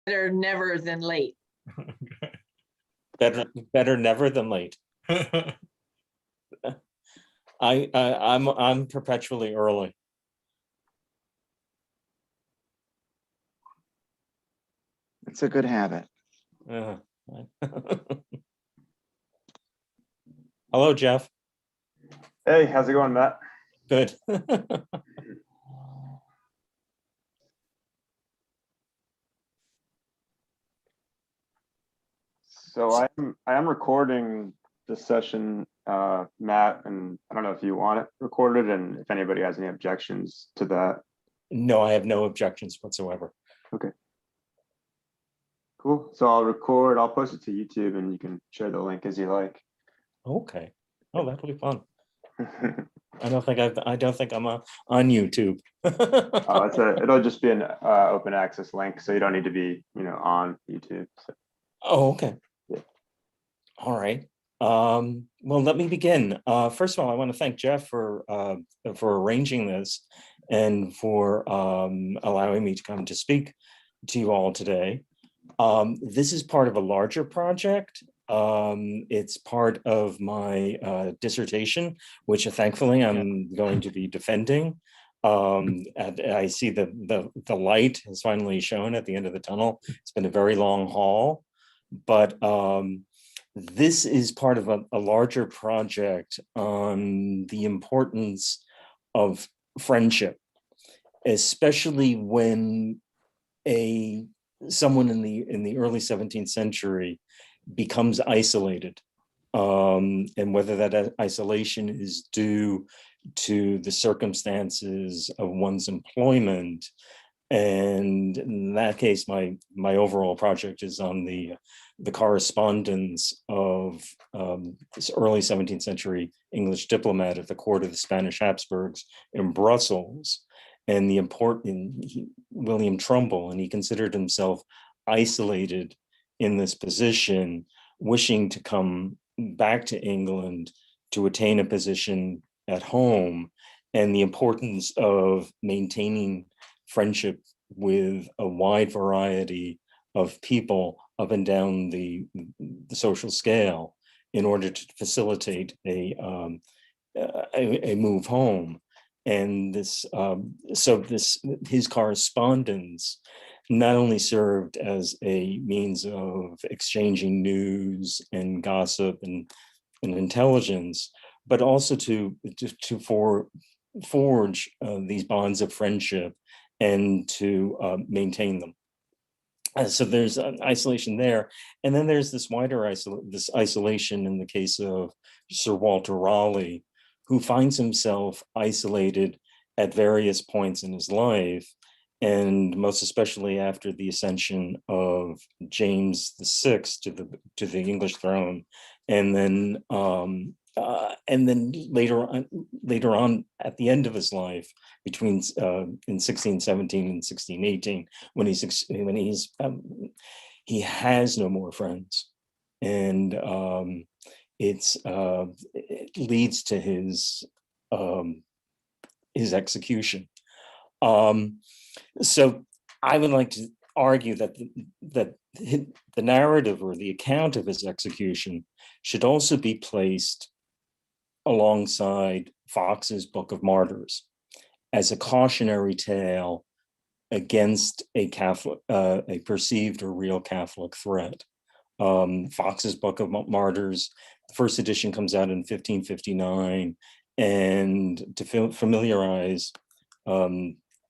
Better never than late. Better never than late. I'm perpetually early. It's a good habit. Hello, Geoff. Hey, how's it going, Matt? Good. So I am recording this session, Matt, and I don't know if you want it recorded and if anybody has any objections to that. No, I have no objections whatsoever. Okay. Cool. So I'll record, I'll post it to YouTube and you can share the link as you like. Okay. Oh, that'll be fun. I don't think I'm on YouTube. It'll just be an open access link, so you don't need to be, on YouTube. So. Oh, okay. Yeah. All right. Well, let me begin. First of all, I want to thank Geoff for arranging this and for allowing me to come to speak to you all today. This is part of a larger project. It's part of my dissertation, which thankfully I'm going to be defending. I see the light has finally shown at the end of the tunnel. It's been a very long haul, but this is part of a larger project on the importance of friendship, especially when someone in the early 17th century becomes isolated, and whether that isolation is due to the circumstances of one's employment. And in that case, my overall project is on the correspondence of this early 17th century English diplomat at the court of the Spanish Habsburgs in Brussels, and the important William Trumbull, and he considered himself isolated in this position, wishing to come back to England to attain a position at home, and the importance of maintaining friendship with a wide variety of people up and down the social scale in order to facilitate a move home. And his correspondence not only served as a means of exchanging news and gossip and intelligence, but also to forge these bonds of friendship and to maintain them. So there's an isolation there, and then there's this wider isolation in the case of Sir Walter Raleigh, who finds himself isolated at various points in his life, and most especially after the ascension of James VI to the English throne, and then later on at the end of his life, between in 1617 and 1618, when he has no more friends, and it leads to his execution. So I would like to argue that the narrative or the account of his execution should also be placed alongside Fox's Book of Martyrs as a cautionary tale against a perceived or real Catholic threat. Fox's Book of Martyrs, the first edition comes out in 1559, and to familiarize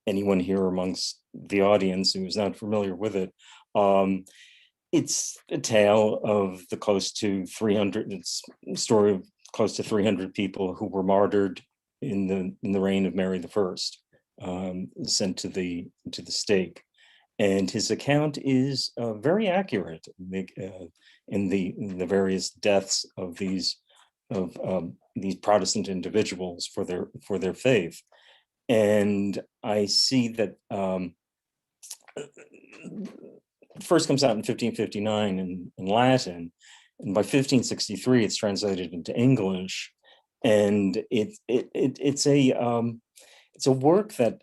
anyone here amongst the audience who is not familiar with it, it's a tale of the close to 300. It's a story of close to 300 people who were martyred in the reign of Mary I, sent to the stake. And his account is very accurate in the various deaths of these Protestant individuals for their faith. And I see that first comes out in 1559 in Latin, and by 1563 it's translated into English, and it's a work that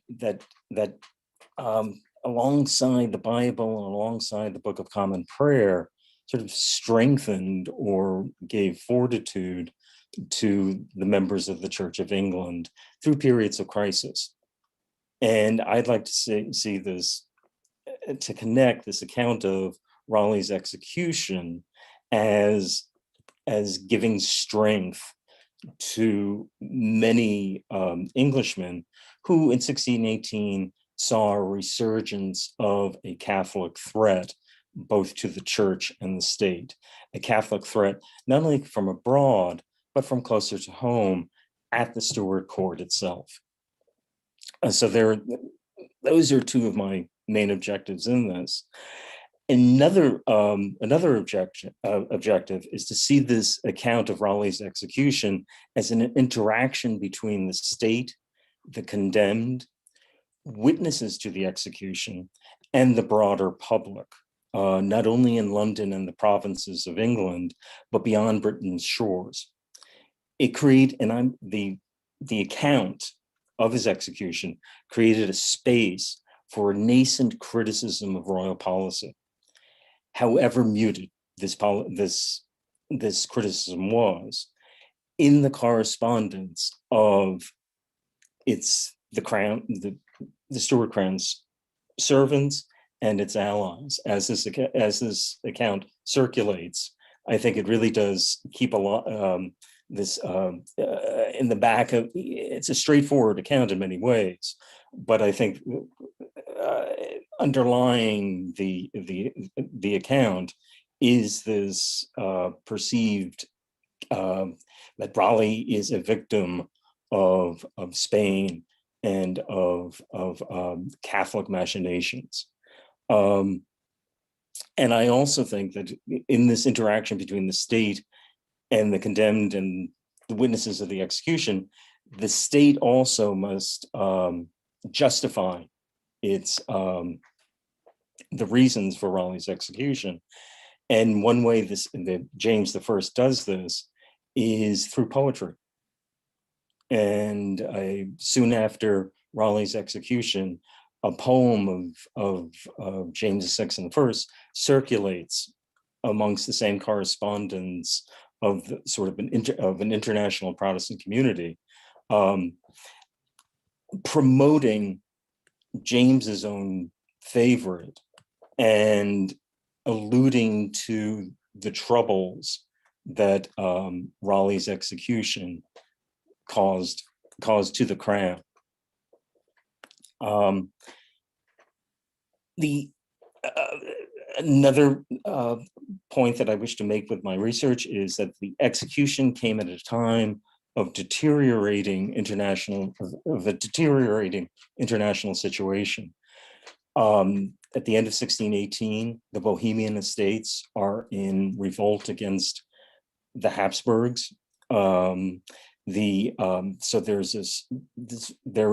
alongside the Bible and alongside the Book of Common Prayer, sort of strengthened or gave fortitude to the members of the Church of England through periods of crisis. And I'd like to see this, to connect this account of Raleigh's execution as giving strength to many Englishmen who in 1618 saw a resurgence of a Catholic threat, both to the church and the state, a Catholic threat not only from abroad, but from closer to home at the Stuart court itself. So those are two of my main objectives in this. Another objective is to see this account of Raleigh's execution as an interaction between the state, the condemned, witnesses to the execution, and the broader public, not only in London and the provinces of England, but beyond Britain's shores. It created, the account of his execution created a space for a nascent criticism of royal policy. However muted this criticism was, in the correspondence of the crown, the Stuart crown's servants and its allies, as this account circulates, I think it really does keep a lot this in the back of. It's a straightforward account in many ways, but I think underlying the account is this perceived that Raleigh is a victim of Spain and of Catholic machinations. And I also think that in this interaction between the state and the condemned and the witnesses of the execution, the state also must justify its the reasons for Raleigh's execution. And one way that James I does this is through poetry. And soon after Raleigh's execution, a poem of James VI and I circulates amongst the same correspondence of the, sort of an international Protestant community, promoting James's own favorite and alluding to the troubles that Raleigh's execution caused to the crown. Another point that I wish to make with my research is that the execution came at a time of a deteriorating international situation. At the end of 1618, the Bohemian estates are in revolt against the Habsburgs. So there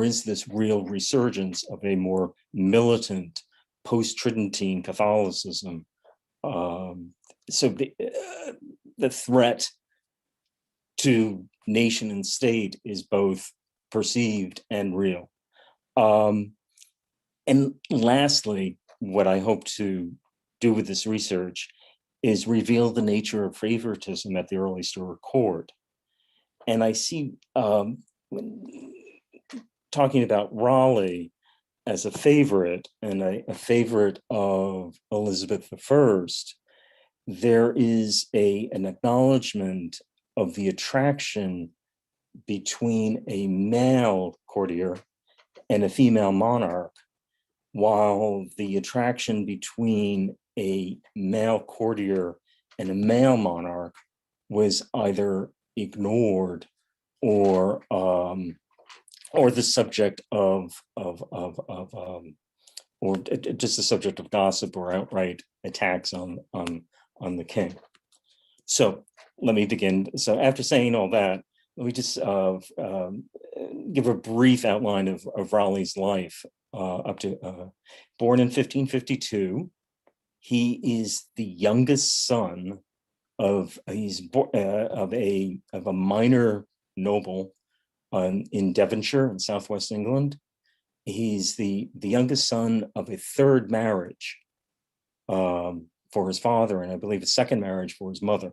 is this real resurgence of a more militant post-Tridentine Catholicism. So the threat to nation and state is both perceived and real. And lastly, what I hope to do with this research is reveal the nature of favoritism at the early Stuart court. And I see, when talking about Raleigh as a favorite and a favorite of Elizabeth I, there is an acknowledgement of the attraction between a male courtier and a female monarch, while the attraction between a male courtier and a male monarch was either ignored or the subject of or just the subject of gossip or outright attacks on the king. So let me begin. So after saying all that, let me just give a brief outline of Raleigh's life. Up to born in 1552, he is the youngest son of a minor noble in Devonshire in southwest England. He's the youngest son of a third marriage for his father, and I believe a second marriage for his mother.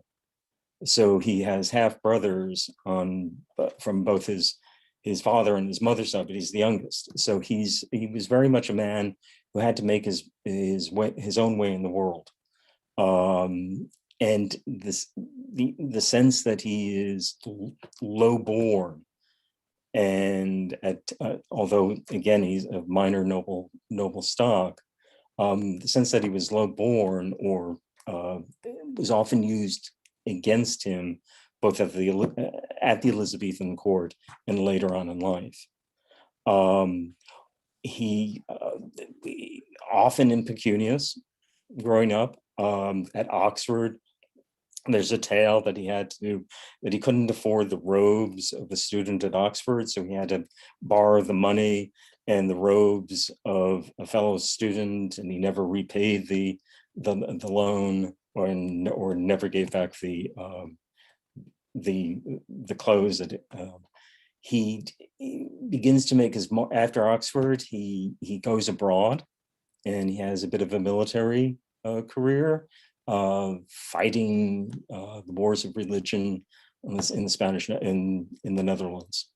So he has half brothers from both his father and his mother's side, but he's the youngest. So he was very much a man who had to make his own way in the world. And the sense that he is low born, and although again he's of minor noble stock, the sense that he was low born or was often used against him, both at the Elizabethan court and later on in life. He often impecunious growing up. At Oxford, there's a tale that he couldn't afford the robes of a student at Oxford, so he had to borrow the money and the robes of a fellow student, and he never repaid the loan or never gave back the clothes that he begins to make after Oxford. He goes abroad, and he has a bit of a military career, fighting the wars of religion in the Spanish in the Netherlands.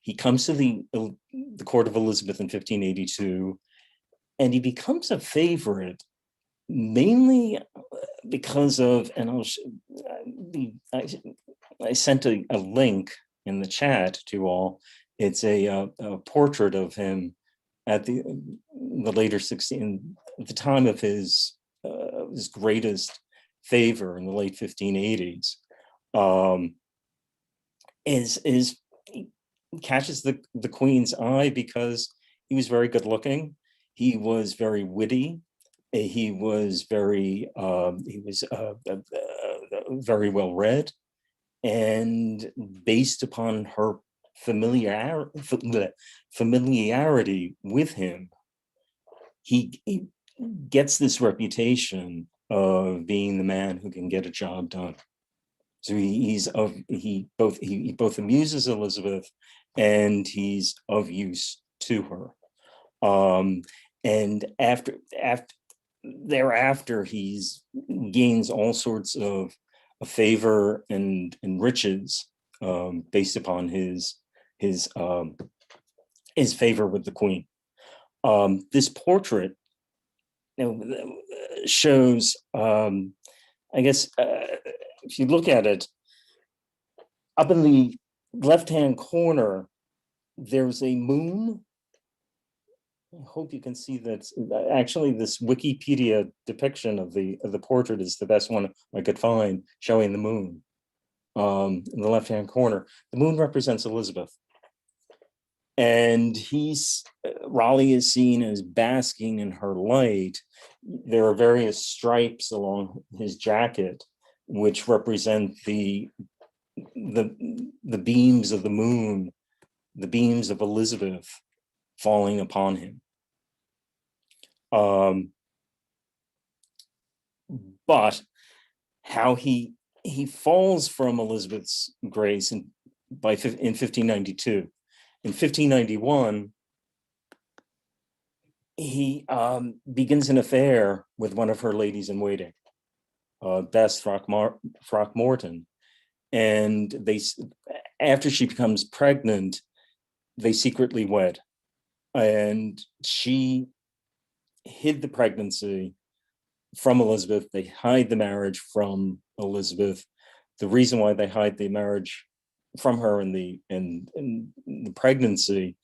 He comes to the court of Elizabeth in 1582, and he becomes a favorite mainly because of, and I sent a link in the chat to all. It's a portrait of him at the later 16, at the time of his greatest favor in the late 1580s. He catches the Queen's eye because he was very good looking. He was very witty. He was very very well read, and based upon her familiarity with him, he gets this reputation of being the man who can get a job done. So he both amuses Elizabeth, and he's of use to her. And thereafter, he's gains all sorts of favor and riches based upon his favor with the Queen. This portrait shows, I guess, if you look at it, up in the left-hand corner, there's a moon. I hope you can see that. Actually, this Wikipedia depiction of the portrait is the best one I could find, showing the moon in the left-hand corner. The moon represents Elizabeth, and Raleigh is seen as basking in her light. There are various stripes along his jacket, which represent the beams of the moon, the beams of Elizabeth falling upon him. But how he falls from Elizabeth's grace in 1592. In 1591, he begins an affair with one of her ladies in waiting, Bess Throckmorton, and after she becomes pregnant, they secretly wed, and she hid the pregnancy from Elizabeth. They hide the marriage from Elizabeth. The reason why they hide the marriage from her and the pregnancy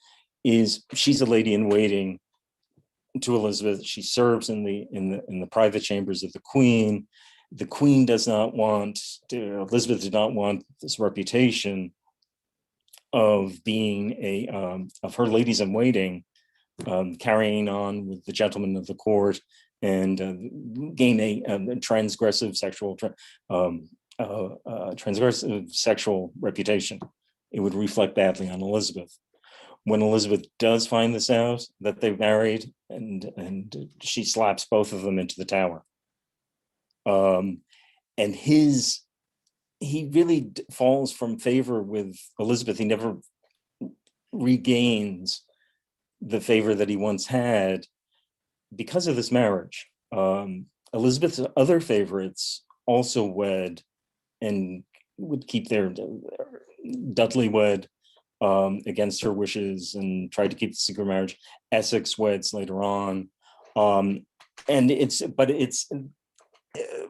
is she's a lady in waiting to Elizabeth. She serves in the private chambers of the Queen. The Queen Elizabeth did not want this reputation of being of her ladies in waiting carrying on with the gentlemen of the court and gain a transgressive sexual reputation. It would reflect badly on Elizabeth. When Elizabeth does find this out, that they've married, and she slaps both of them into the tower. And he really falls from favor with Elizabeth. He never regains the favor that he once had because of this marriage. Elizabeth's other favorites also wed and would keep their Dudley wed against her wishes and tried to keep the secret marriage. Essex weds later on. And it's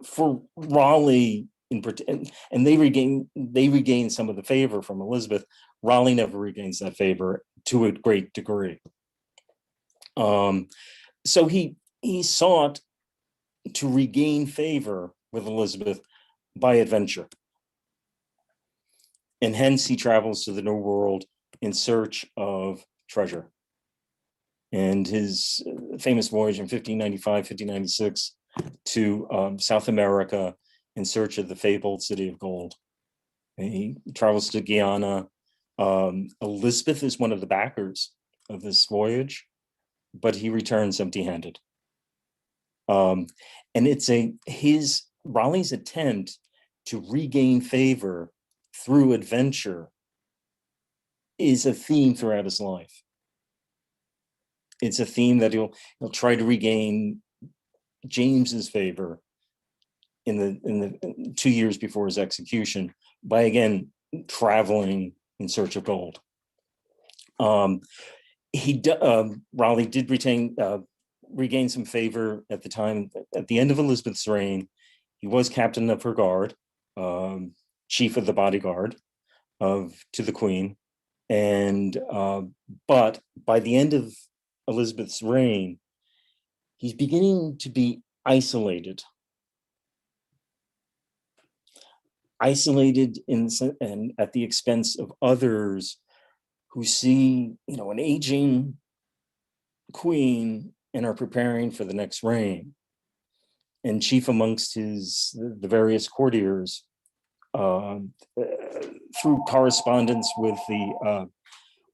for Raleigh and they regain some of the favor from Elizabeth. Raleigh never regains that favor to a great degree. So he sought to regain favor with Elizabeth by adventure. And hence he travels to the New World in search of treasure. And his famous voyage in 1595, 1596 to South America in search of the fabled city of gold. And he travels to Guyana. Elizabeth is one of the backers of this voyage, but he returns empty-handed. And it's Raleigh's attempt to regain favor through adventure is a theme throughout his life. It's a theme that he'll try to regain James's favor in the 2 years before his execution by again traveling in search of gold. Raleigh did regain some favor at the time. At the end of Elizabeth's reign, he was captain of her guard, chief of the bodyguard to the Queen, and but by the end of Elizabeth's reign, he's beginning to be isolated and at the expense of others who see, an aging queen and are preparing for the next reign. And chief amongst the various courtiers, through correspondence with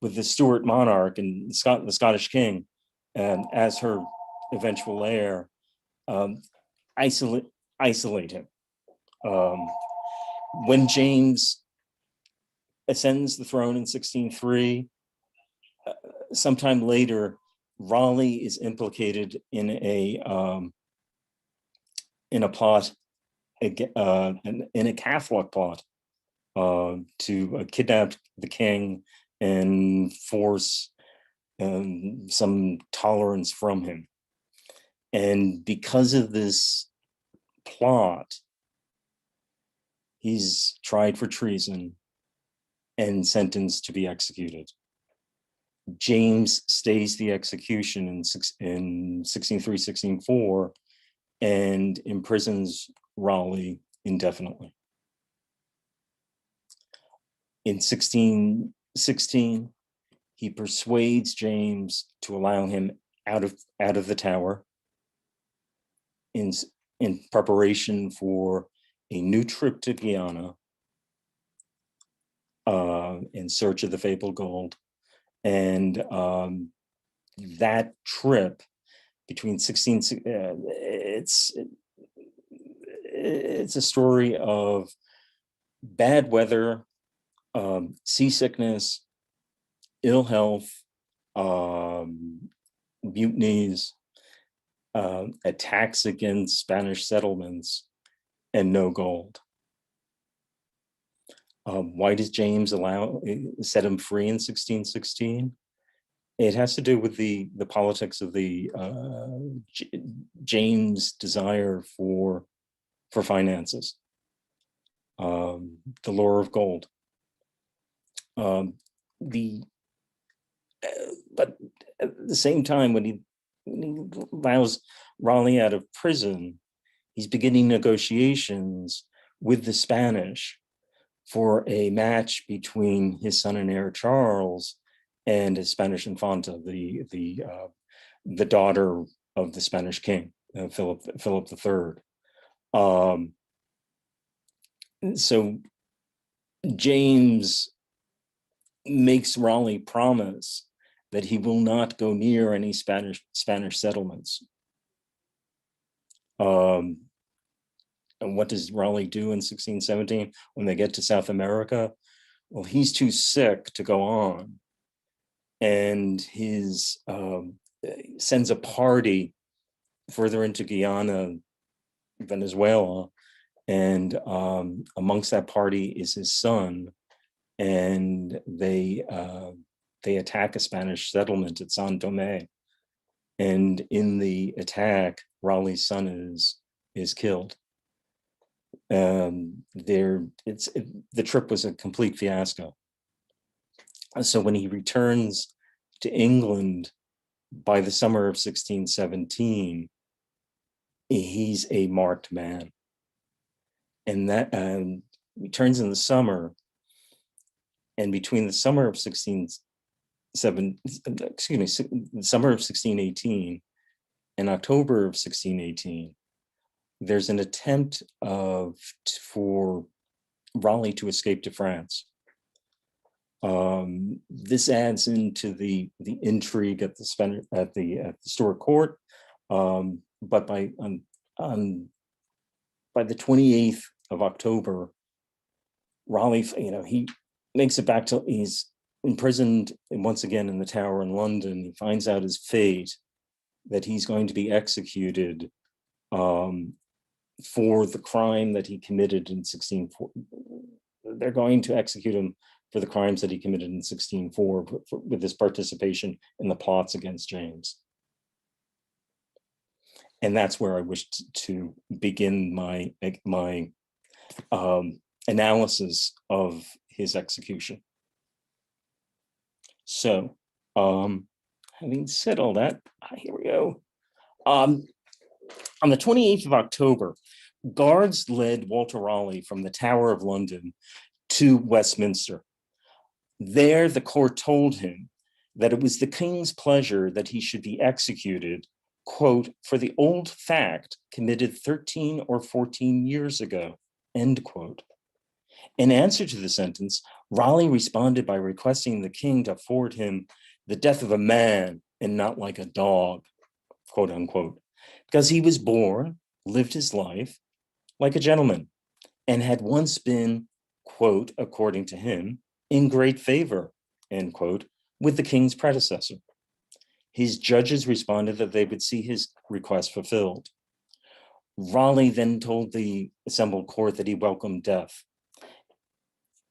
the Stuart monarch and the Scottish king, as her eventual heir, isolate him. When James ascends the throne in 1603, sometime later, Raleigh is implicated in a plot, in a Catholic plot, to kidnap the king and force some tolerance from him. And because of this plot, he's tried for treason and sentenced to be executed. James stays the execution in 1603, 1604, and imprisons Raleigh indefinitely. In 1616, he persuades James to allow him out of the Tower in preparation for a new trip to Guyana in search of the fabled gold. And that trip between it's a story of bad weather, seasickness, ill health, mutinies, attacks against Spanish settlements, and no gold. Why does James set him free in 1616? It has to do with the politics of the James' desire for finances, the lure of gold. But at the same time, when he allows Raleigh out of prison, he's beginning negotiations with the Spanish for a match between his son and heir Charles and his Spanish Infanta, the daughter of the Spanish king, Philip III. So James makes Raleigh promise that he will not go near any Spanish settlements. And what does Raleigh do in 1617 when they get to South America? Well, he's too sick to go on. and his sends a party further into Guyana, Venezuela, and amongst that party is his son, and they attack a Spanish settlement at San Tomé, and in the attack, Raleigh's son is killed. The trip was a complete fiasco. So when he returns to England by the summer of 1617, he's a marked man. And that returns in the summer, and between the summer of the summer of 1618 and October of 1618, there's an attempt for Raleigh to escape to France. This adds into the intrigue at the Stewart court, but by the 28th of October, Raleigh, he makes it back to, he's imprisoned once again in the Tower in London. He finds out his fate, that he's going to be executed for the crime that he committed in 1604. They're going to execute him for the crimes that he committed in 1604 with his participation in the plots against James. And that's where I wished to begin my analysis of his execution. So, having said all that, here we go. On the 28th of October, guards led Walter Raleigh from the Tower of London to Westminster. There, the court told him that it was the king's pleasure that he should be executed, quote, for the old fact committed 13 or 14 years ago, end quote. In answer to the sentence, Raleigh responded by requesting the king to afford him the death of a man and not like a dog, quote unquote, because he was born, lived his life like a gentleman, and had once been, quote, according to him, in great favor, end quote, with the king's predecessor. His judges responded that they would see his request fulfilled. Raleigh then told the assembled court that he welcomed death.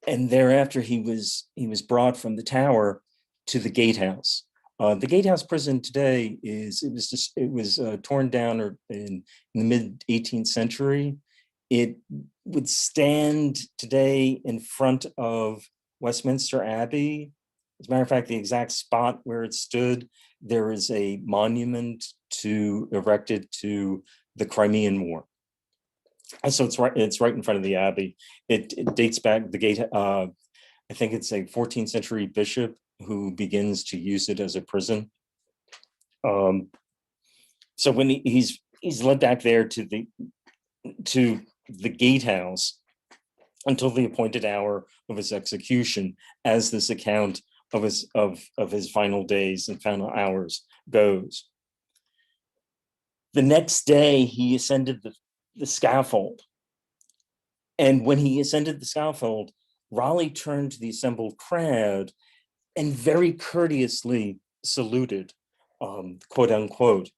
And thereafter, he was brought from the Tower to the Gatehouse. The Gatehouse prison today was torn down in the mid 18th century. It would stand today in front of Westminster Abbey. As a matter of fact, the exact spot where it stood, there is a monument erected to the Crimean War. And so it's right in front of the Abbey. It dates back, the gate, I think it's a 14th century bishop who begins to use it as a prison. So when he's led back there to the Gatehouse until the appointed hour of his execution, as this account of his final days and final hours goes. The next day, he ascended the scaffold. And when he ascended the scaffold, Raleigh turned to the assembled crowd and very courteously saluted, quote unquote.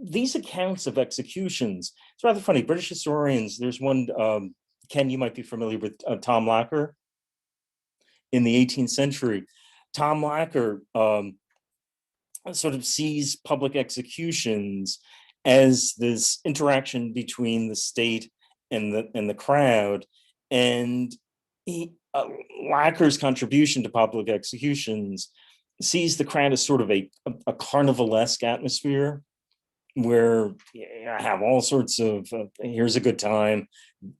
These accounts of executions, it's rather funny. British historians, there's one, Ken, you might be familiar with Tom Lacker. In the 18th century, Tom Lacker sort of sees public executions as this interaction between the state and the crowd, and Lacker's contribution to public executions sees the crowd as sort of a carnivalesque atmosphere, where you have all sorts of here's a good time,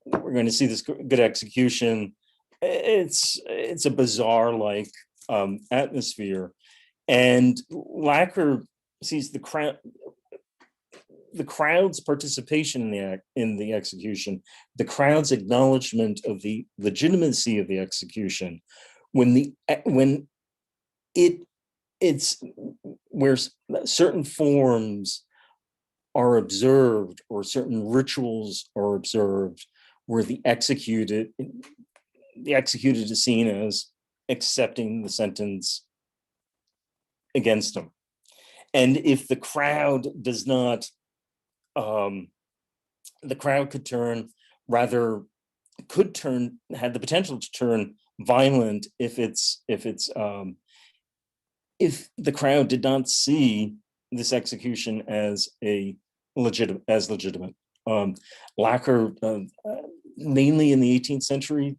we're going to see this good execution. It's a bizarre like atmosphere, and Lacker sees the crowd's participation in the execution, the crowd's acknowledgement of the legitimacy of the execution, it's where certain forms are observed or certain rituals are observed, where the executed is seen as accepting the sentence against him. And if the crowd does not, the crowd could turn rather, had the potential to turn violent if the crowd did not see this execution as legitimate. Lacquer, mainly in the 18th century,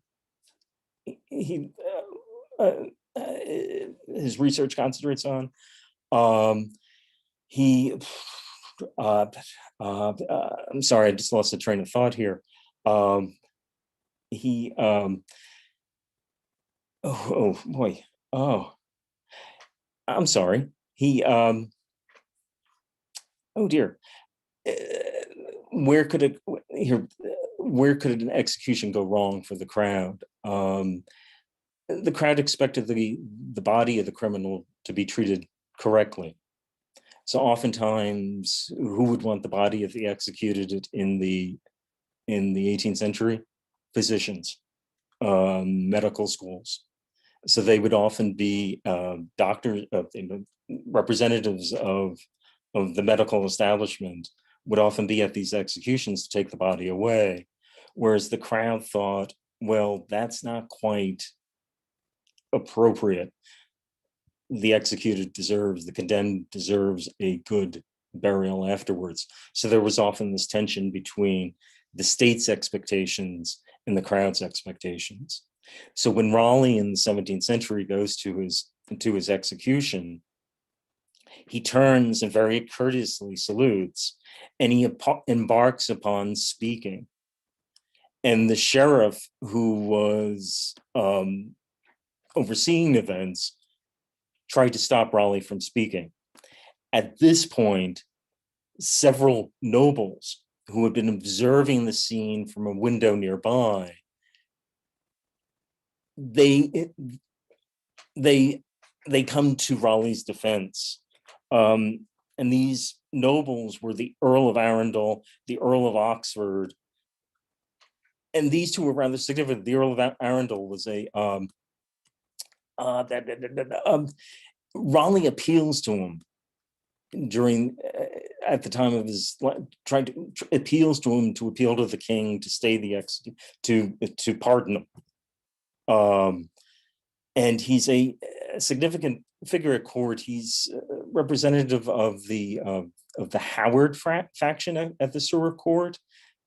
his research concentrates on. I'm sorry, I just lost the train of thought here. Oh boy. Oh, I'm sorry. Oh dear. Where could an execution go wrong for the crowd? The crowd expected the body of the criminal to be treated correctly. So oftentimes, who would want the body of the executed in the 18th century? Physicians, medical schools. So they would often be doctors, representatives of the medical establishment would often be at these executions to take the body away. Whereas the crowd thought, well, that's not quite appropriate. The condemned deserves a good burial afterwards. So there was often this tension between the state's expectations and the crowd's expectations. So when Raleigh in the 17th century goes to his execution, he turns and very courteously salutes, and he embarks upon speaking. And the sheriff who was overseeing events tried to stop Raleigh from speaking. At this point, several nobles who had been observing the scene from a window nearby, they come to Raleigh's defense. And these nobles were the Earl of Arundel, the Earl of Oxford, and these two were rather significant. The Earl of Arundel was Raleigh appeals to him at the time of his appeals to him to appeal to the king to stay the to pardon him. And he's a significant figure at court. He's representative of the Howard faction at the Surrey court.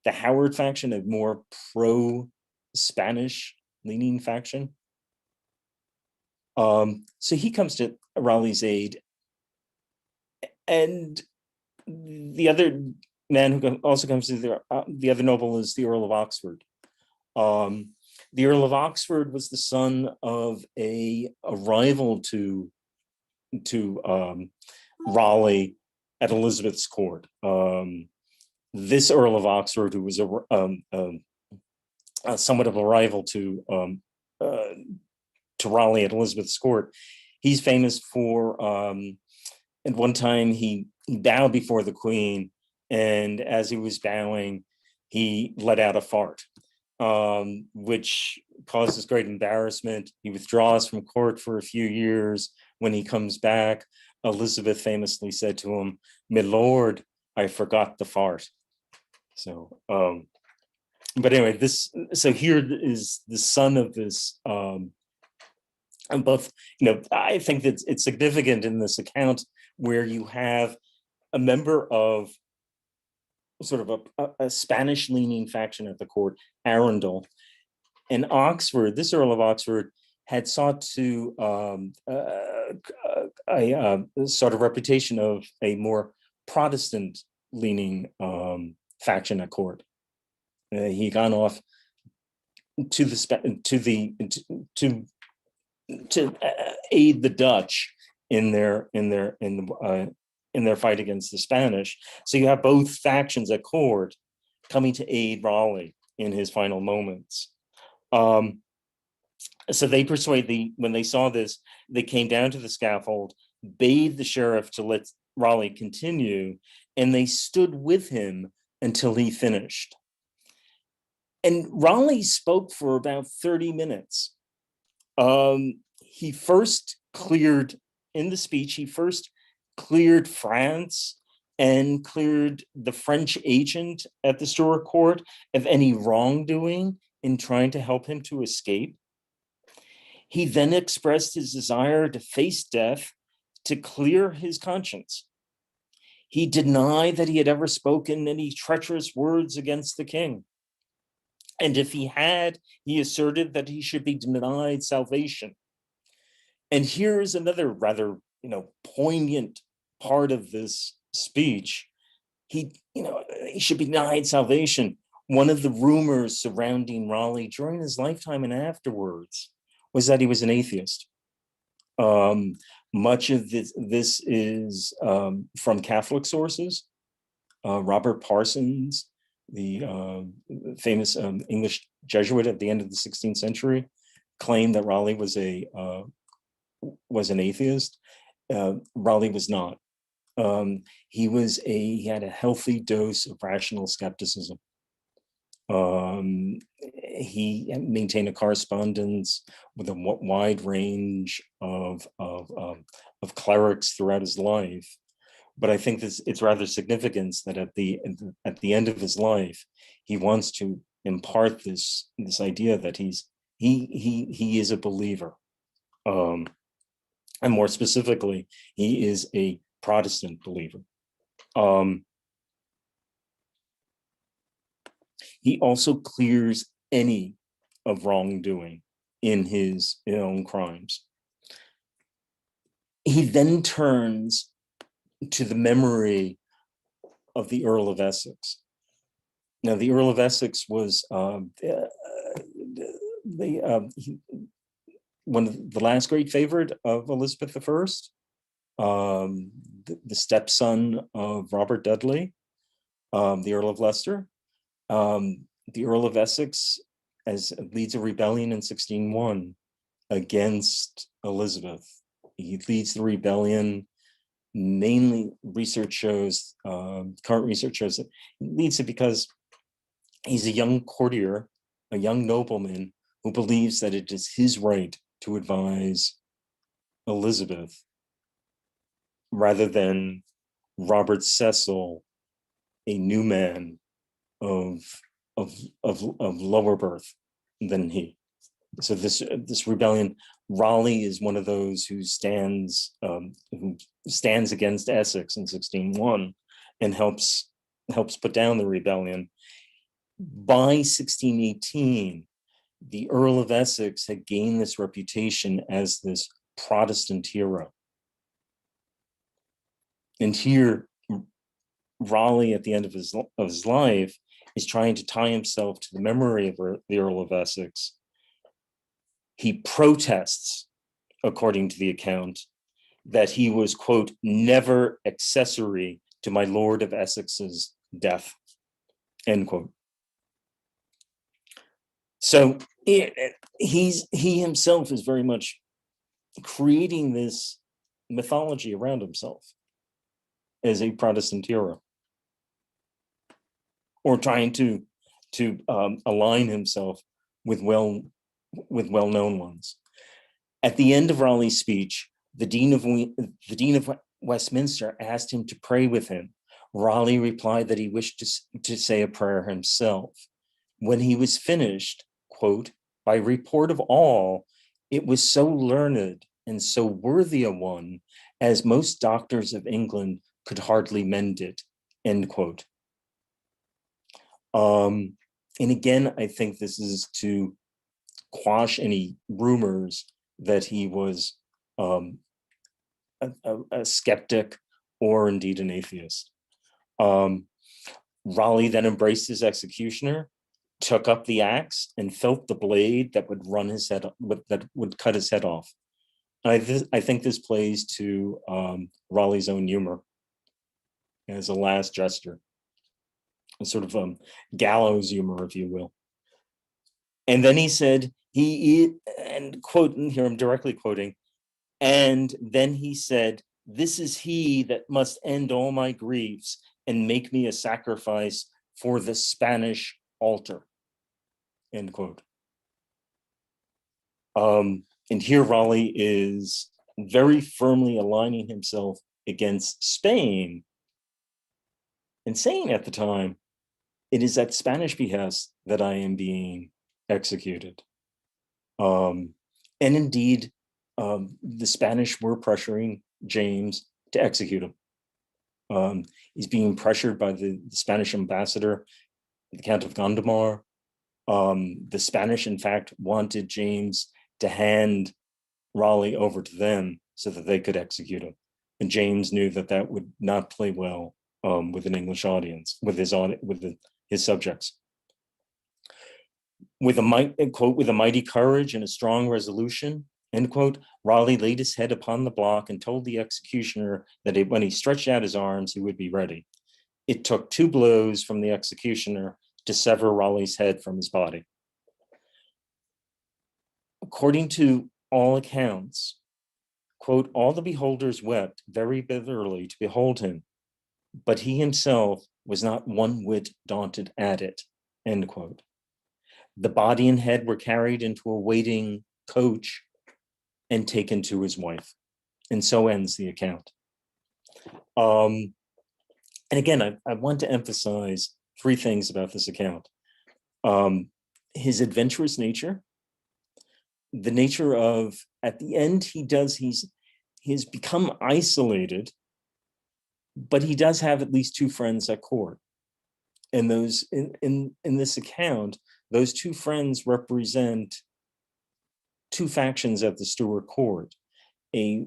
The Howard faction, a more pro-Spanish leaning faction. So he comes to Raleigh's aid. And the other man who also comes to the other noble is the Earl of Oxford. The Earl of Oxford was the son of a rival to Raleigh at Elizabeth's court. This Earl of Oxford, who was somewhat of a rival to Raleigh at Elizabeth's court, he's famous for at one time he bowed before the Queen, and as he was bowing, he let out a fart, which causes great embarrassment. He withdraws from court for a few years. When he comes back, Elizabeth famously said to him, "My lord, I forgot the fart." So, but anyway, so here is the son of this, and both, I think that it's significant in this account where you have a member of sort of a Spanish-leaning faction at the court, Arundel, and Oxford. This Earl of Oxford had sought to a sort of reputation of a more Protestant-leaning faction at court. He gone off to aid the Dutch in their fight against the Spanish. So you have both factions at court coming to aid Raleigh in his final moments. So they when they saw this, they came down to the scaffold, bade the sheriff to let Raleigh continue, and they stood with him until he finished. And Raleigh spoke for about 30 minutes. He first cleared in the speech, he first cleared France and cleared the French agent at the Stuart court of any wrongdoing in trying to help him to escape. He then expressed his desire to face death to clear his conscience. He denied that he had ever spoken any treacherous words against the king. And if he had, he asserted that he should be denied salvation. And here's another rather, poignant part of this speech. He should be denied salvation. One of the rumors surrounding Raleigh during his lifetime and afterwards was that he was an atheist. Much of this is from Catholic sources. Robert Parsons, the famous English Jesuit at the end of the 16th century, claimed that Raleigh was an atheist. Raleigh was not. He had a healthy dose of rational skepticism. He maintained a correspondence with a wide range of clerics throughout his life. But I think it's rather significant that at the end of his life, he wants to impart this idea that he is a believer, and more specifically, he is a Protestant believer. He also clears any of wrongdoing in his own crimes. He then turns to the memory of the Earl of Essex. Now, the Earl of Essex was one of the last great favorite of Elizabeth I, the stepson of Robert Dudley, the Earl of Leicester. The Earl of Essex leads a rebellion in 1601 against Elizabeth. He leads the rebellion. Mainly, current research shows that he leads it because he's a young courtier, a young nobleman who believes that it is his right to advise Elizabeth rather than Robert Cecil, a new man of lower birth than he. So this rebellion, Raleigh is one of those who stands against Essex in 1601 and helps put down the rebellion. By 1618, the Earl of Essex had gained this reputation as this Protestant hero. And here, Raleigh, at the end of his life, is trying to tie himself to the memory of the Earl of Essex. He protests, according to the account, that he was, quote, never accessory to my Lord of Essex's death, end quote. So he himself is very much creating this mythology around himself as a Protestant hero, or trying to align himself with well-known ones. At the end of Raleigh's speech, the Dean of Westminster asked him to pray with him. Raleigh replied that he wished to say a prayer himself. When he was finished, quote, by report of all, it was so learned and so worthy a one as most doctors of England could hardly mend it, end quote. And again, I think this is to quash any rumors that he was a skeptic or indeed an atheist. Raleigh then embraced his executioner, took up the axe, and felt the blade that would that would cut his head off. I think this plays to Raleigh's own humor as a last gesture, a sort of gallows humor, if you will. And then he said, and quoting here, I'm directly quoting, and then he said, this is he that must end all my griefs and make me a sacrifice for the Spanish altar, end quote. And here Raleigh is very firmly aligning himself against Spain and saying at the time, it is at Spanish behest that I am being executed. And indeed, the Spanish were pressuring James to execute him. He's being pressured by the Spanish ambassador, the Count of Gondomar. The Spanish, in fact, wanted James to hand Raleigh over to them so that they could execute him. And James knew that that would not play well with an English audience, with his subjects. With a mighty courage and a strong resolution, end quote, Raleigh laid his head upon the block and told the executioner that when he stretched out his arms, he would be ready. It took 2 blows from the executioner to sever Raleigh's head from his body. According to all accounts, quote, all the beholders wept very bitterly to behold him, but he himself was not one whit daunted at it, end quote. The body and head were carried into a waiting coach and taken to his wife. And so ends the account. And again, I want to emphasize 3 things about this account. His adventurous nature, the nature of, at the end, he's become isolated, but he does have at least 2 friends at court. And those in this account, those 2 friends represent 2 factions at the Stuart court, a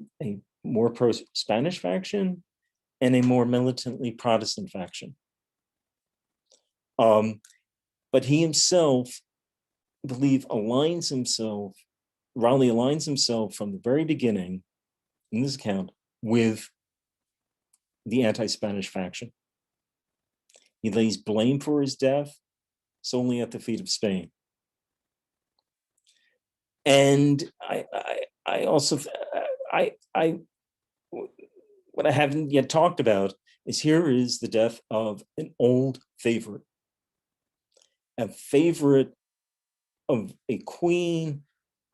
more pro-Spanish faction and a more militantly Protestant faction. But he himself, I believe, Raleigh aligns himself from the very beginning in this account with the anti-Spanish faction. He lays blame for his death solely at the feet of Spain. And what I haven't yet talked about is here is the death of an old favorite, a favorite of a queen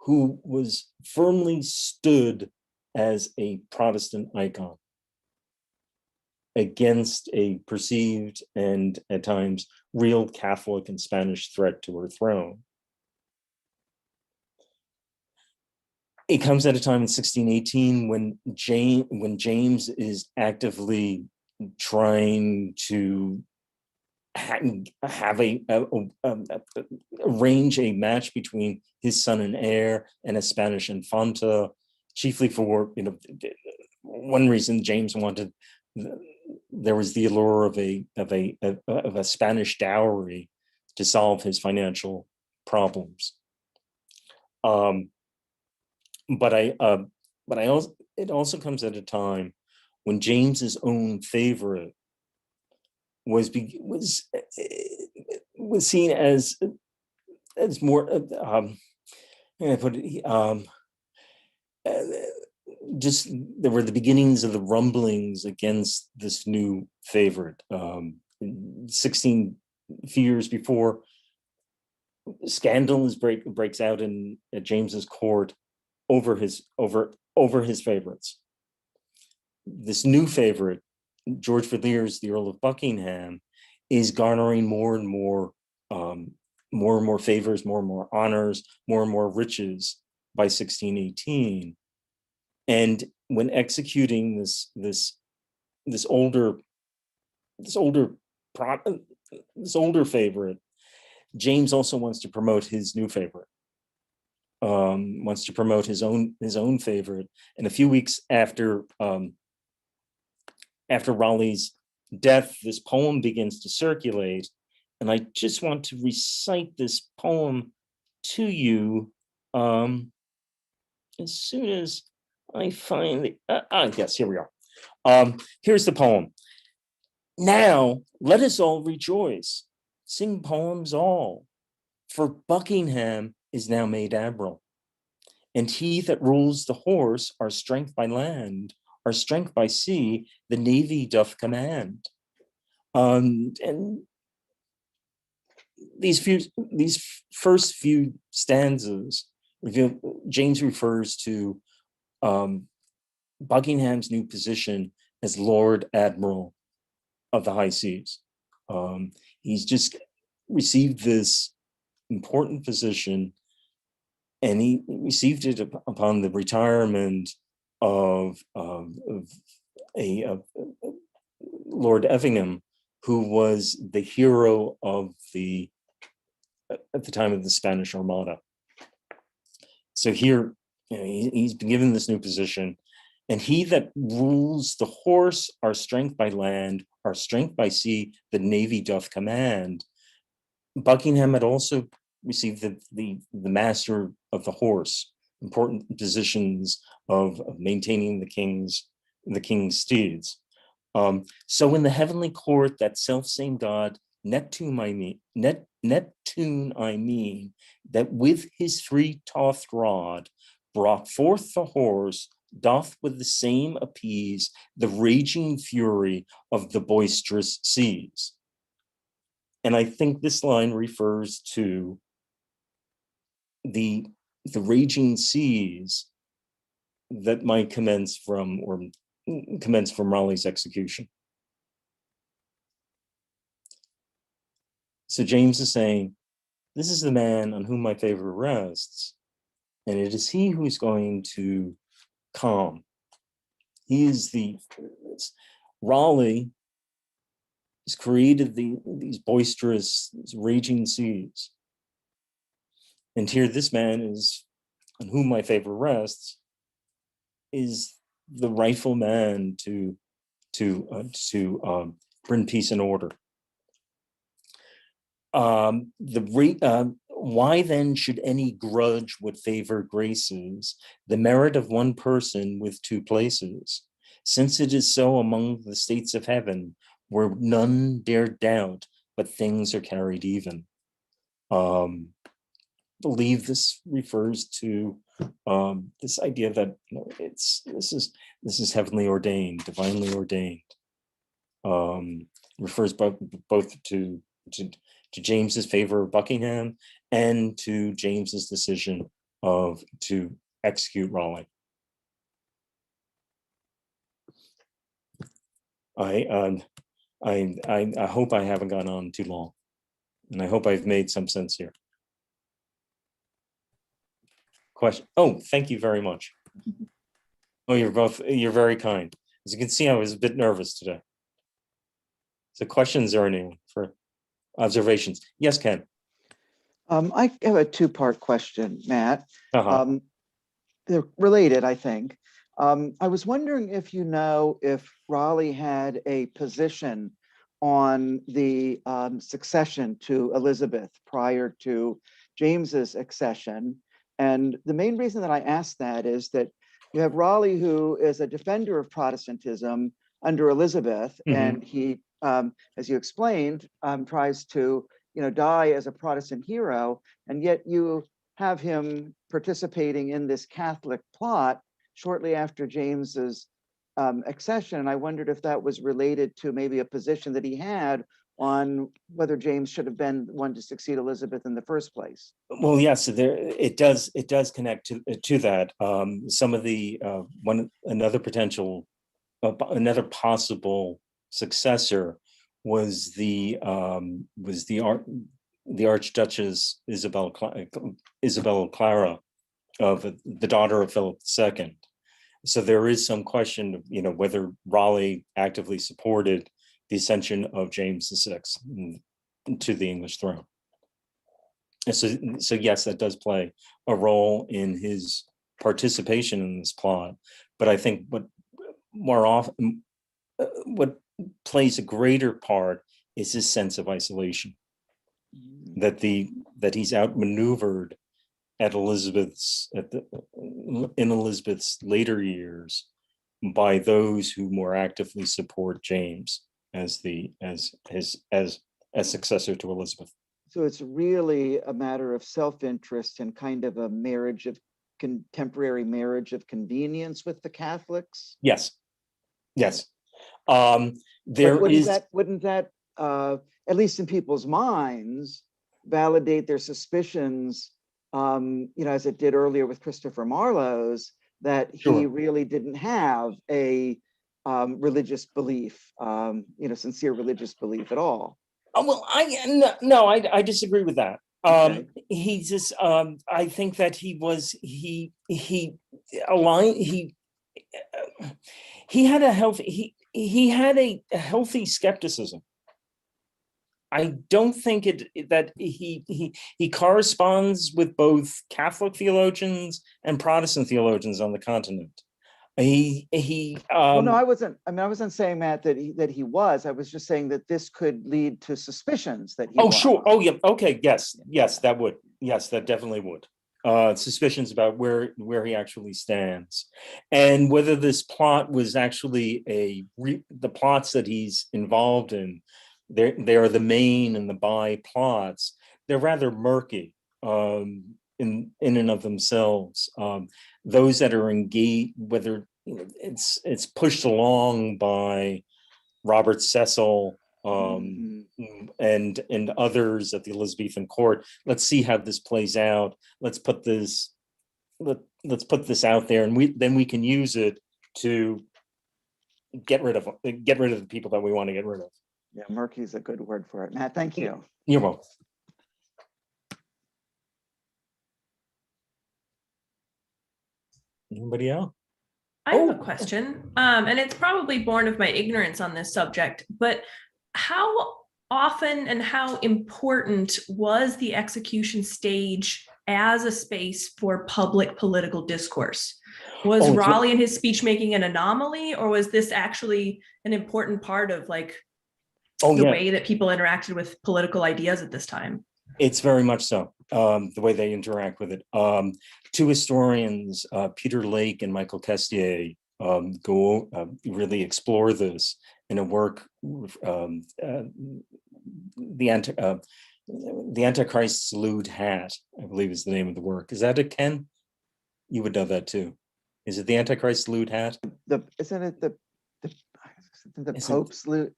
who was firmly stood as a Protestant icon against a perceived and at times real Catholic and Spanish threat to her throne. It comes at a time in 1618 when James is actively trying to arrange a match between his son and heir and a Spanish infanta, chiefly for one reason James wanted. There was the allure of a Spanish dowry to solve his financial problems. But it also comes at a time when James's own favorite was seen as more just there were the beginnings of the rumblings against this new favorite. 16 few years before, scandal breaks out at James's court over his favorites. This new favorite, George Villiers, the Earl of Buckingham, is garnering more and more favors, more and more honors, more and more riches by 1618. And when executing this older favorite, James also wants to promote his new favorite. Wants to promote his own favorite. And a few weeks after Raleigh's death, this poem begins to circulate. And I just want to recite this poem to you as soon as I find the, yes, here we are. Here's the poem. Now, let us all rejoice, sing poems all, for Buckingham is now made Admiral, and he that rules the horse, our strength by land, our strength by sea, the navy doth command. And these first few stanzas, James refers to Buckingham's new position as Lord Admiral of the High Seas. He's just received this important position, and he received it upon the retirement of Lord Effingham, who was the hero of at the time of the Spanish Armada. So here, he's been given this new position, and he that rules the horse, our strength by land, our strength by sea, the navy doth command. Buckingham had also received the master of the horse, important positions of maintaining the king's steeds. So in the heavenly court, that self-same God, Neptune I mean, that with his three-toothed rod brought forth the horse, doth with the same appease the raging fury of the boisterous seas. And I think this line refers to the raging seas that might commence from Raleigh's execution. So James is saying, this is the man on whom my favor rests, and it is he who is going to calm. He is Raleigh has created these boisterous, raging seas. And here this man is, on whom my favor rests, is the rightful man to bring peace and order. Why then should any grudge what favor graces the merit of one person with two places, since it is so among the states of heaven, where none dare doubt, but things are carried even. Believe this refers to this idea that this is heavenly ordained, divinely ordained. Refers both to James's favor of Buckingham and to James's decision to execute Raleigh. I hope I haven't gone on too long, and I hope I've made some sense here. Question? Oh, thank you very much. Oh, you're very kind. As you can see, I was a bit nervous today. So questions or anyone for observations? Yes, Ken. I have a two-part question, Matt. They're related, I think. I was wondering if you know if Raleigh had a position on the succession to Elizabeth prior to James's accession. And the main reason that I ask that is that you have Raleigh, who is a defender of Protestantism under Elizabeth, and he, as you explained, tries to die as a Protestant hero, and yet you have him participating in this Catholic plot shortly after James's accession. And I wondered if that was related to maybe a position that he had on whether James should have been one to succeed Elizabeth in the first place. Well, yes, it does connect to that. Some of the another possible successor was the Archduchess Isabella Clara, of the daughter of Philip II. So there is some question of whether Raleigh actively supported the ascension of James VI to the English throne. And so yes, that does play a role in his participation in this plot. But I think what plays a greater part is his sense of isolation, that he's outmaneuvered in Elizabeth's later years by those who more actively support James as successor to Elizabeth. So it's really a matter of self-interest and kind of a contemporary marriage of convenience with the Catholics. Yes. Wouldn't that at least in people's minds validate their suspicions, as it did earlier with Christopher Marlowe's, that he really didn't have a religious belief, sincere religious belief at all. Oh, well, I disagree with that. Okay. He just, I think that aligned, he had a he had a healthy skepticism. I don't think that he corresponds with both Catholic theologians and Protestant theologians on the continent. Well, no, I wasn't saying, Matt, that he was. I was just saying that this could lead to suspicions that he was. Sure. Oh, yeah. Okay. Yes, that would. Yes, that definitely would. Suspicions about where he actually stands, and whether this plot was actually the plots that he's involved in. They are the main and the by plots. They're rather murky in and of themselves. Those that are engaged, whether it's pushed along by Robert Cecil and others at the Elizabethan court. Let's see how this plays out. Let's put this out there, and then we can use it to get rid of the people that we want to get rid of. Yeah, murky is a good word for it. Matt, thank you. You're welcome. Anybody else? I have a question, and it's probably born of my ignorance on this subject, but how often and how important was the execution stage as a space for public political discourse? Was Raleigh and his speech making an anomaly, or was this actually an important part of the way that people interacted with political ideas at this time? It's very much so, the way they interact with it. Two historians, Peter Lake and Michael Kestier, really explore this in a work, the Antichrist Salute Hat, I believe is the name of the work. Is that it, Ken? You would know that too. Is it the Antichrist Salute Hat? Isn't it the Pope's salute?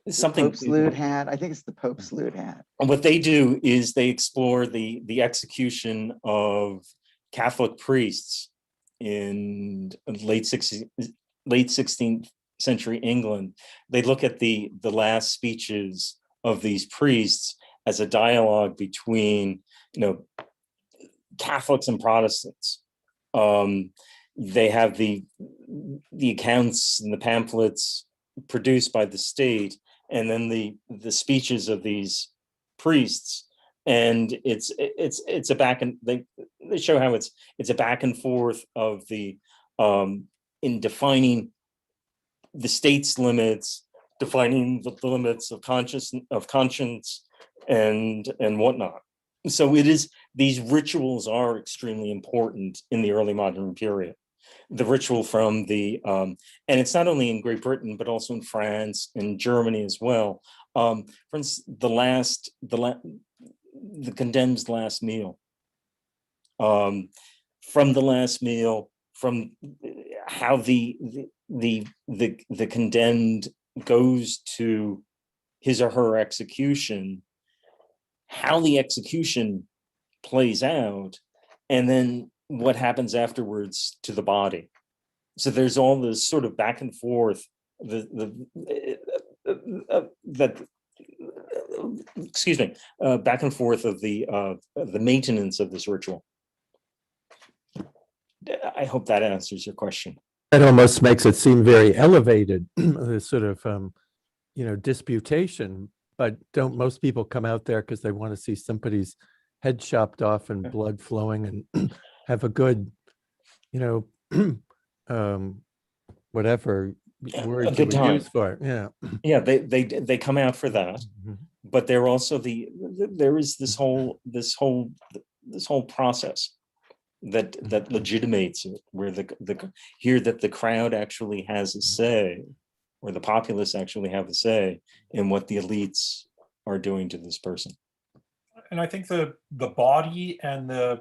Something Pope's salute hat. I think it's the Pope's salute hat. And what they do is they explore the execution of Catholic priests in late 16th century England. They look at the last speeches of these priests as a dialogue between Catholics and Protestants. They have the accounts and the pamphlets produced by the state, and then the speeches of these priests, and it's a back and they show how it's a back and forth of the in defining the state's limits, defining the limits of conscience and whatnot. So these rituals are extremely important in the early modern period. The ritual from and it's not only in Great Britain, but also in France and Germany as well. For instance, the condemned's last meal. From the last meal, from how the condemned goes to his or her execution, how the execution plays out, and then what happens afterwards to the body. So there's all this sort of back and forth, back and forth of the maintenance of this ritual. I hope that answers your question. That almost makes it seem very elevated, this sort of, disputation. But don't most people come out there because they want to see somebody's head chopped off and blood flowing and have a good, whatever word you would use for it. Yeah, they come out for that, but they're also there is this whole process that legitimates it, where the crowd actually has a say, or the populace actually have a say in what the elites are doing to this person. And I think the body and this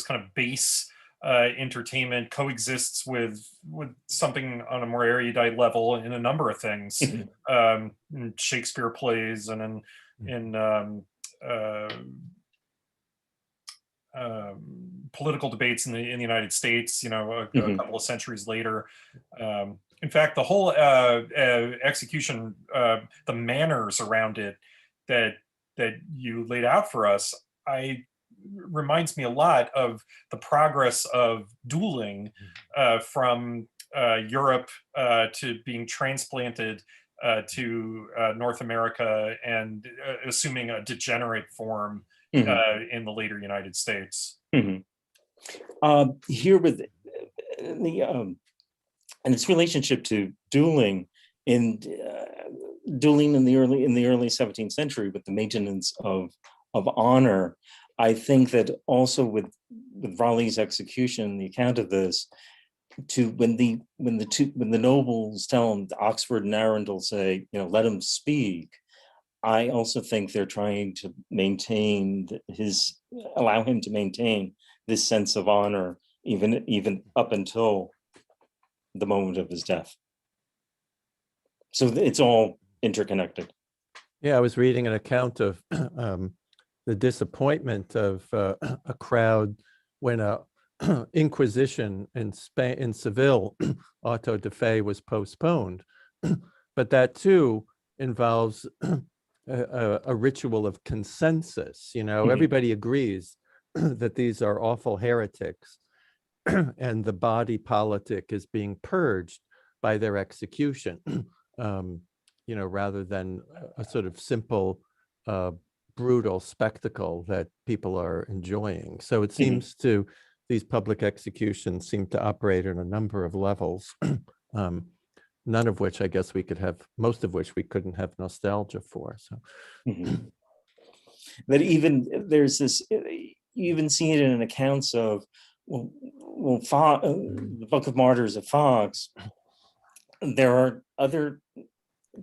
kind of base entertainment coexists with something on a more erudite level in a number of things, in Shakespeare plays and in political debates in the United States, a Mhm. couple of centuries later. In fact, the whole execution, the manners around it that you laid out for us, reminds me a lot of the progress of dueling from Europe to being transplanted to North America and assuming a degenerate form Mhm. in the later United States. Mhm. Here with the and its relationship to dueling in dueling in the early 17th century with the maintenance of honor. I think that also with Raleigh's execution, the account of this, to when the nobles tell him, Oxford and Arundel say, let him speak. I also think they're trying to allow him to maintain this sense of honor, even up until the moment of his death. So it's all interconnected. Yeah, I was reading an account of the disappointment of a crowd when a Inquisition in Spain, in Seville, auto de fe was postponed. But that too involves a ritual of consensus. Everybody agrees that these are awful heretics, and the body politic is being purged by their execution, rather than a sort of simple, brutal spectacle that people are enjoying. So it seems these public executions seem to operate on a number of levels, none of which I guess most of which we couldn't have nostalgia for. So that even there's this, you even see it in accounts of the Book of Martyrs of Fox. There are other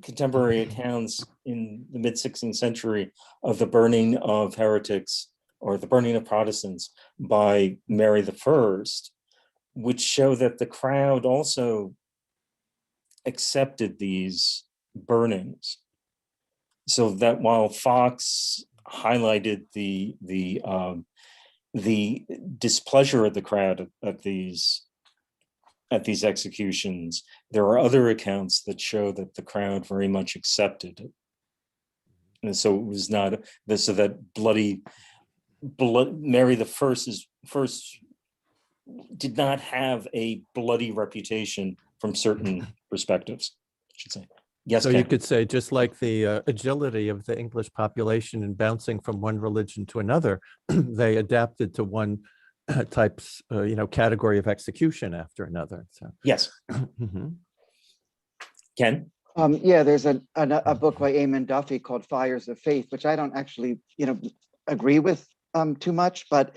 contemporary accounts in the mid-16th century of the burning of heretics or the burning of Protestants by Mary I, which show that the crowd also accepted these burnings. So that while Fox highlighted the displeasure of the crowd at these executions, there are other accounts that show that the crowd very much accepted it. And so it was not so that Mary the first did not have a bloody reputation from certain perspectives, I should say. Yes, so Ken. you could say, just like the agility of the English population in bouncing from one religion to another, they adapted to one type's category of execution after another. So yes. Ken. Yeah, there's a book by Eamon Duffy called Fires of Faith, which I don't actually agree with too much, but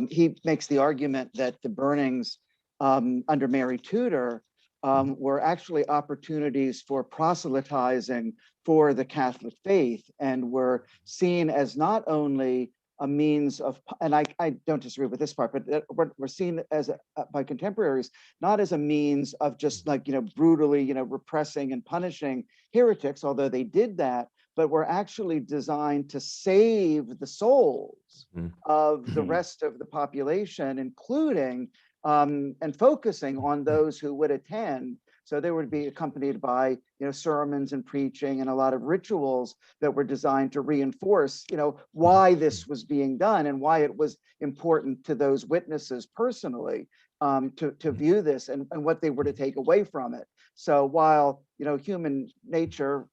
he makes the argument that the burnings under Mary Tudor were actually opportunities for proselytizing for the Catholic faith, and were seen as not only a means of, and I don't disagree with this part, but we're seen as by contemporaries not as a means of just brutally repressing and punishing heretics, although they did that, but were actually designed to save the souls of the rest of the population, including and focusing on those who would attend. So they would be accompanied by sermons and preaching and a lot of rituals that were designed to reinforce why this was being done and why it was important to those witnesses personally to view this and what they were to take away from it. So while human nature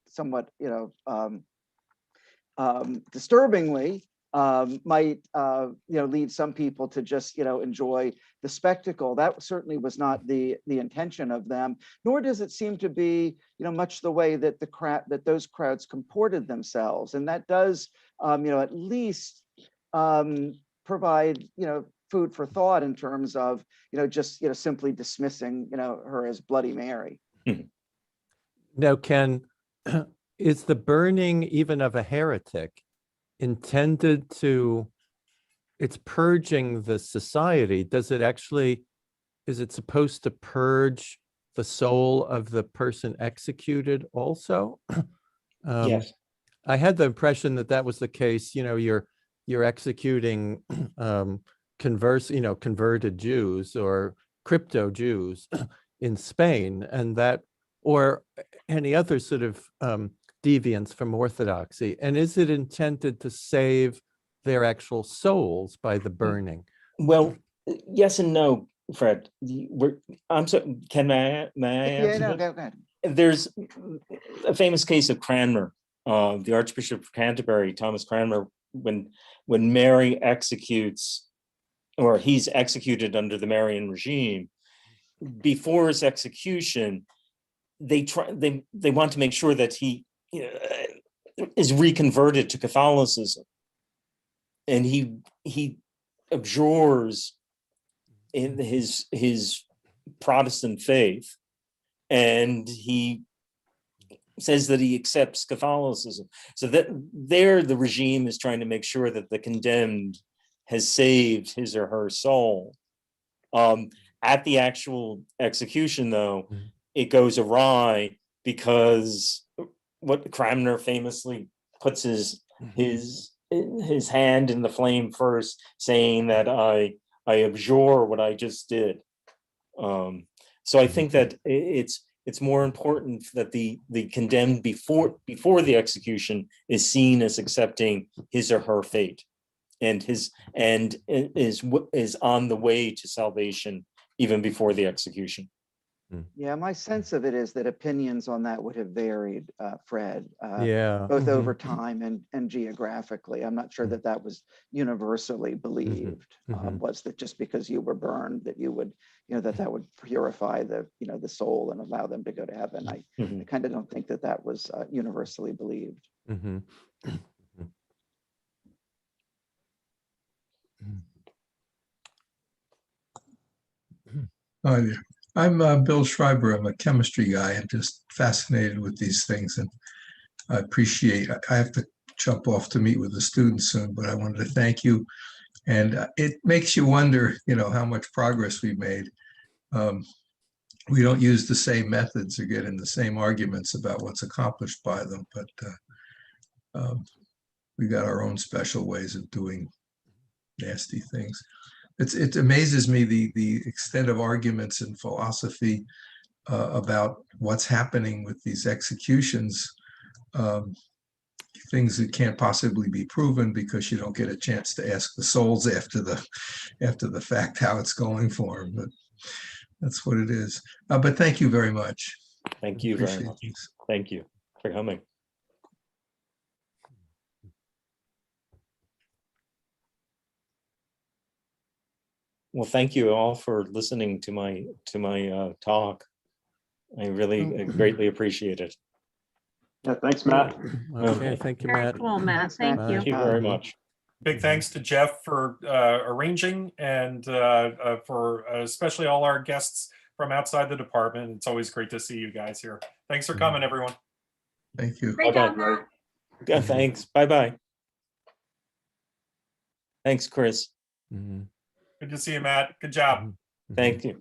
somewhat disturbingly might lead some people to just enjoy the spectacle, that certainly was not the intention of them, nor does it seem to be much the way that those crowds comported themselves. And that does at least provide food for thought in terms of just simply dismissing her as Bloody Mary. Now, Ken, is the burning even of a heretic intended to, it's purging the society? Is it supposed to purge the soul of the person executed also? Yes. I had the impression that was the case. You're you're executing converted Jews or crypto Jews in Spain, and that, or any other sort of deviance from orthodoxy? And is it intended to save their actual souls by the burning? Well, yes and no, Fred. I'm sorry, may I answer no, that? go ahead. There's a famous case of Cranmer, the Archbishop of Canterbury, Thomas Cranmer, when Mary executes, or he's executed under the Marian regime. Before his execution, they want to make sure that he is reconverted to Catholicism, and he abjures in his Protestant faith, and he says that he accepts Catholicism. So that there, the regime is trying to make sure that the condemned has saved his or her soul. At the actual execution, though, it goes awry, because what Cranmer famously puts his hand in the flame first, saying that I abjure what I just did. So I think that it's more important that the condemned before the execution is seen as accepting his or her fate, and is on the way to salvation even before the execution. Yeah, my sense of it is that opinions on that would have varied, Fred. Yeah. Both over time and geographically. I'm not sure that was universally believed. Was that just because you were burned that you would, that would purify the soul and allow them to go to heaven? I kind of don't think that was universally believed. I'm Bill Schreiber. I'm a chemistry guy. I'm just fascinated with these things, and I appreciate. I have to jump off to meet with the students soon, but I wanted to thank you. And it makes you wonder, how much progress we made. We don't use the same methods or get in the same arguments about what's accomplished by them, but we got our own special ways of doing nasty things. It amazes me the extent of arguments in philosophy about what's happening with these executions, things that can't possibly be proven because you don't get a chance to ask the souls after the fact how it's going for them. But that's what it is. But thank you very much. Thank you very much. Thank you for coming. Well, thank you all for listening to my talk. I really greatly appreciate it. Yeah, thanks, Matt. Okay, thank you, Matt. Cool, Matt. Thank you. Thank you very much. Big thanks to Geoff for arranging, and for especially all our guests from outside the department. It's always great to see you guys here. Thanks for coming, everyone. Thank you. Great job, Matt. Yeah, thanks. Bye-bye. Thanks, Chris. Good to see you, Matt. Good job. Thank you.